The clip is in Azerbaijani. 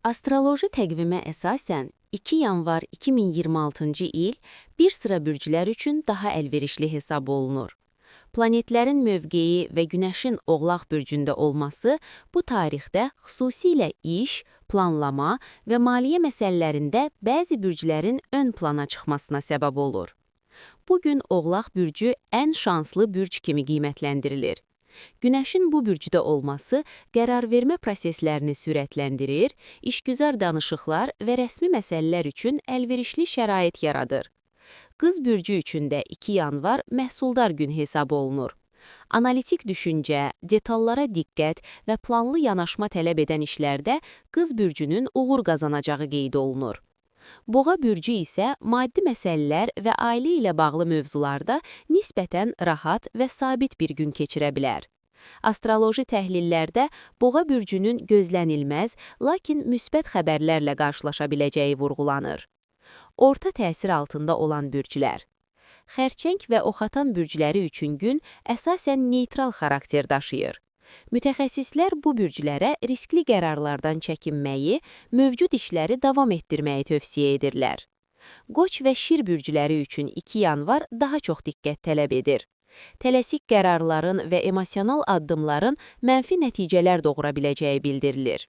Astroloji təqvimə əsasən 2 yanvar 2026-cı il bir sıra bürclər üçün daha əlverişli hesab olunur. Planetlərin mövqeyi və Günəşin Oğlaq bürcündə olması bu tarixdə xüsusilə iş, planlama və maliyyə məsələlərində bəzi bürclərin ön plana çıxmasına səbəb olur. Bugün Oğlaq bürcü ən şanslı bürc kimi qiymətləndirilir. Günəşin bu bürcdə olması qərar vermə proseslərini sürətləndirir, işgüzar danışıqlar və rəsmi məsələlər üçün əlverişli şərait yaradır. Qız bürcü üçün də 2 yanvar məhsuldar gün hesab olunur. Analitik düşüncə, detallara diqqət və planlı yanaşma tələb edən işlərdə qız bürcünün uğur qazanacağı qeyd olunur. Boğa bürcü isə maddi məsələlər və ailə ilə bağlı mövzularda nisbətən rahat və sabit bir gün keçirə bilər. Astroloji təhlillərdə Boğa bürcünün gözlənilməz, lakin müsbət xəbərlərlə qarşılaşa biləcəyi vurğulanır. Orta təsir altında olan bürclər. Xərçəng və oxatan bürcləri üçün gün əsasən neytral xarakter daşıyır. Mütəxəssislər bu bürclərə riskli qərarlardan çəkinməyi, mövcud işləri davam etdirməyi tövsiyə edirlər. Qoç və Şir bürcləri üçün 2 yanvar daha çox diqqət tələb edir. Tələsik qərarların və emosional addımların mənfi nəticələr doğura biləcəyi bildirilir.